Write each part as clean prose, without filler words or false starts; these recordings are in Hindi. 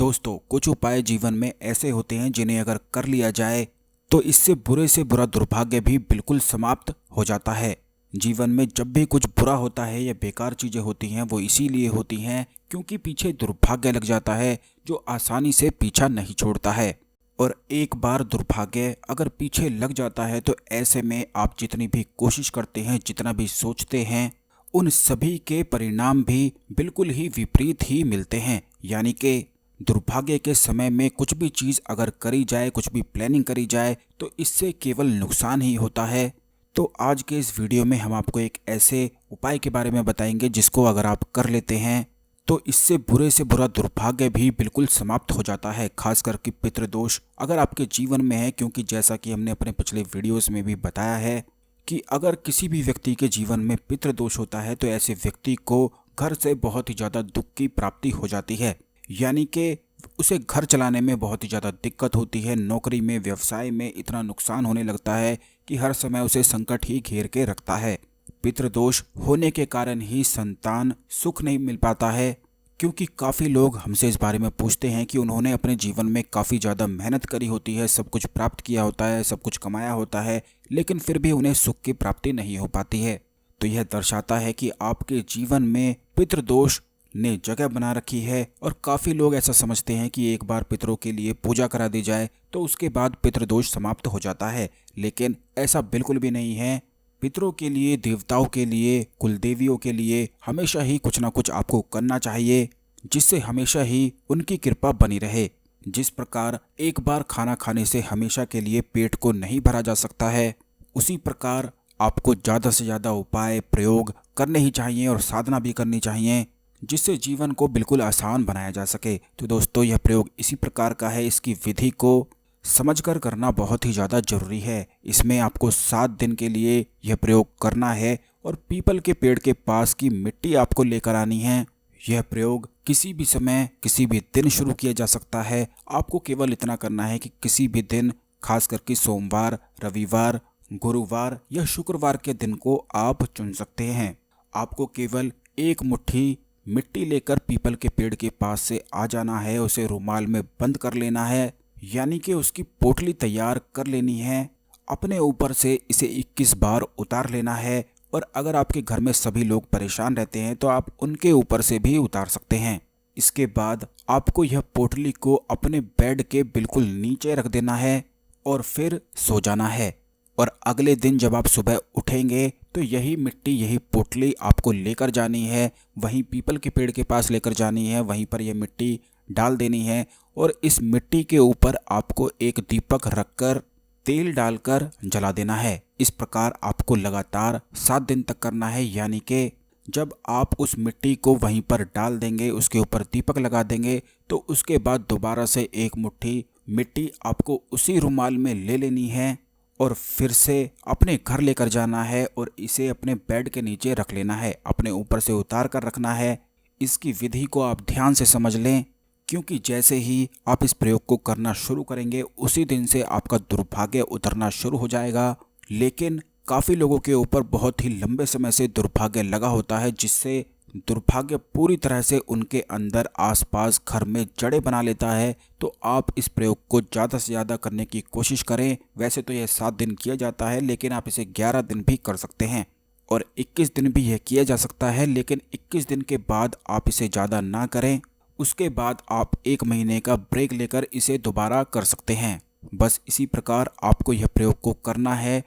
दोस्तों, कुछ उपाय जीवन में ऐसे होते हैं जिन्हें अगर कर लिया जाए तो इससे बुरे से बुरा दुर्भाग्य भी बिल्कुल समाप्त हो जाता है। जीवन में जब भी कुछ बुरा होता है या बेकार चीजें होती हैं वो इसीलिए होती हैं क्योंकि पीछे दुर्भाग्य लग जाता है जो आसानी से पीछा नहीं छोड़ता है। और एक बार दुर्भाग्य अगर पीछे लग जाता है तो ऐसे में आप जितनी भी कोशिश करते हैं, जितना भी सोचते हैं, उन सभी के परिणाम भी बिल्कुल ही विपरीत ही मिलते हैं। यानी कि दुर्भाग्य के समय में कुछ भी चीज़ अगर करी जाए, कुछ भी प्लानिंग करी जाए तो इससे केवल नुकसान ही होता है। तो आज के इस वीडियो में हम आपको एक ऐसे उपाय के बारे में बताएंगे जिसको अगर आप कर लेते हैं तो इससे बुरे से बुरा दुर्भाग्य भी बिल्कुल समाप्त हो जाता है। खास करके पितृदोष अगर आपके जीवन में है, क्योंकि जैसा कि हमने अपने पिछले वीडियोस में भी बताया है कि अगर किसी भी व्यक्ति के जीवन में पितृदोष होता है तो ऐसे व्यक्ति को घर से बहुत ही ज़्यादा दुख की प्राप्ति हो जाती है। यानी कि उसे घर चलाने में बहुत ही ज़्यादा दिक्कत होती है, नौकरी में, व्यवसाय में इतना नुकसान होने लगता है कि हर समय उसे संकट ही घेर के रखता है। पितृदोष होने के कारण ही संतान सुख नहीं मिल पाता है, क्योंकि काफ़ी लोग हमसे इस बारे में पूछते हैं कि उन्होंने अपने जीवन में काफ़ी ज़्यादा मेहनत करी होती है, सब कुछ प्राप्त किया होता है, सब कुछ कमाया होता है, लेकिन फिर भी उन्हें सुख की प्राप्ति नहीं हो पाती है। तो यह दर्शाता है कि आपके जीवन में पितृदोष ने जगह बना रखी है। और काफ़ी लोग ऐसा समझते हैं कि एक बार पितरों के लिए पूजा करा दी जाए तो उसके बाद पितृदोष समाप्त हो जाता है, लेकिन ऐसा बिल्कुल भी नहीं है। पितरों के लिए, देवताओं के लिए, कुलदेवियों के लिए हमेशा ही कुछ ना कुछ आपको करना चाहिए जिससे हमेशा ही उनकी कृपा बनी रहे। जिस प्रकार एक बार खाना खाने से हमेशा के लिए पेट को नहीं भरा जा सकता है, उसी प्रकार आपको ज़्यादा से ज़्यादा उपाय प्रयोग करने ही चाहिए और साधना भी करनी चाहिए जिससे जीवन को बिल्कुल आसान बनाया जा सके। तो दोस्तों, यह प्रयोग इसी प्रकार का है। इसकी विधि को समझकर करना बहुत ही ज़्यादा जरूरी है। इसमें आपको 7 दिन के लिए यह प्रयोग करना है और पीपल के पेड़ के पास की मिट्टी आपको लेकर आनी है। यह प्रयोग किसी भी समय, किसी भी दिन शुरू किया जा सकता है। आपको केवल इतना करना है कि किसी भी दिन, खास करके सोमवार, रविवार, गुरुवार या शुक्रवार के दिन को आप चुन सकते हैं। आपको केवल एक मुट्ठी मिट्टी लेकर पीपल के पेड़ के पास से आ जाना है, उसे रुमाल में बंद कर लेना है, यानी कि उसकी पोटली तैयार कर लेनी है। अपने ऊपर से इसे 21 बार उतार लेना है। और अगर आपके घर में सभी लोग परेशान रहते हैं तो आप उनके ऊपर से भी उतार सकते हैं। इसके बाद आपको यह पोटली को अपने बेड के बिल्कुल नीचे रख देना है और फिर सो जाना है। और अगले दिन जब आप सुबह उठेंगे तो यही मिट्टी, यही पोटली आपको लेकर जानी है, वहीं पीपल के पेड़ के पास लेकर जानी है, वहीं पर यह मिट्टी डाल देनी है। और इस मिट्टी के ऊपर आपको एक दीपक रखकर तेल डालकर जला देना है। इस प्रकार आपको लगातार 7 दिन तक करना है। यानी कि जब आप उस मिट्टी को वहीं पर डाल देंगे, उसके ऊपर दीपक लगा देंगे, तो उसके बाद दोबारा से एक मुट्ठी मिट्टी आपको उसी रुमाल में ले लेनी है और फिर से अपने घर लेकर जाना है और इसे अपने बेड के नीचे रख लेना है, अपने ऊपर से उतार कर रखना है। इसकी विधि को आप ध्यान से समझ लें, क्योंकि जैसे ही आप इस प्रयोग को करना शुरू करेंगे उसी दिन से आपका दुर्भाग्य उतरना शुरू हो जाएगा। लेकिन काफ़ी लोगों के ऊपर बहुत ही लंबे समय से दुर्भाग्य लगा होता है, जिससे दुर्भाग्य पूरी तरह से उनके अंदर, आसपास, घर में जड़ें बना लेता है। तो आप इस प्रयोग को ज़्यादा से ज़्यादा करने की कोशिश करें। वैसे तो यह 7 दिन किया जाता है, लेकिन आप इसे 11 दिन भी कर सकते हैं और 21 दिन भी यह किया जा सकता है। लेकिन 21 दिन के बाद आप इसे ज़्यादा ना करें, उसके बाद आप 1 महीने का ब्रेक लेकर इसे दोबारा कर सकते हैं। बस इसी प्रकार आपको यह प्रयोग को करना है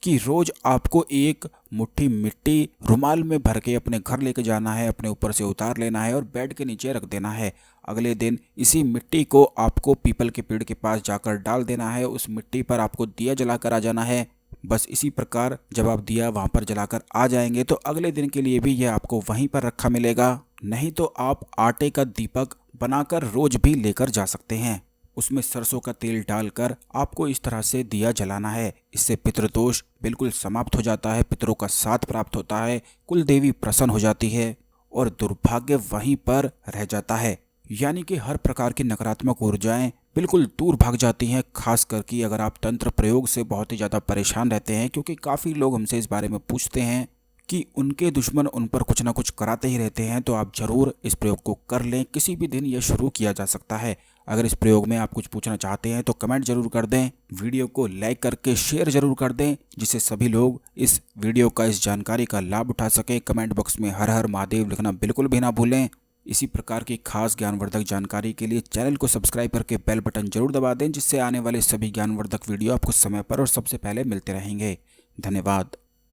कि रोज़ आपको एक मुट्ठी मिट्टी रुमाल में भर के अपने घर लेकर जाना है, अपने ऊपर से उतार लेना है और बेड के नीचे रख देना है। अगले दिन इसी मिट्टी को आपको पीपल के पेड़ के पास जाकर डाल देना है। उस मिट्टी पर आपको दिया जलाकर आ जाना है। बस इसी प्रकार जब आप दिया वहाँ पर जलाकर आ जाएंगे तो अगले दिन के लिए भी यह आपको वहीं पर रखा मिलेगा। नहीं तो आप आटे का दीपक बनाकर रोज भी लेकर जा सकते हैं। उसमें सरसों का तेल डालकर आपको इस तरह से दिया जलाना है। इससे पितृदोष बिल्कुल समाप्त हो जाता है, पितरों का साथ प्राप्त होता है, कुल देवी प्रसन्न हो जाती है और दुर्भाग्य वहीं पर रह जाता है। यानी कि हर प्रकार की नकारात्मक ऊर्जाएं बिल्कुल दूर भाग जाती हैं। खास करके अगर आप तंत्र प्रयोग से बहुत ही ज़्यादा परेशान रहते हैं, क्योंकि काफ़ी लोग हमसे इस बारे में पूछते हैं कि उनके दुश्मन उन पर कुछ ना कुछ कराते ही रहते हैं, तो आप जरूर इस प्रयोग को कर लें। किसी भी दिन यह शुरू किया जा सकता है। अगर इस प्रयोग में आप कुछ पूछना चाहते हैं तो कमेंट जरूर कर दें, वीडियो को लाइक करके शेयर जरूर कर दें, जिससे सभी लोग इस वीडियो का, इस जानकारी का लाभ उठा सकें। कमेंट बॉक्स में हर हर महादेव लिखना बिल्कुल भी ना भूलें। इसी प्रकार की खास ज्ञानवर्धक जानकारी के लिए चैनल को सब्सक्राइब करके बेल बटन जरूर दबा दें, जिससे आने वाले सभी ज्ञानवर्धक वीडियो आपको समय पर और सबसे पहले मिलते रहेंगे। धन्यवाद।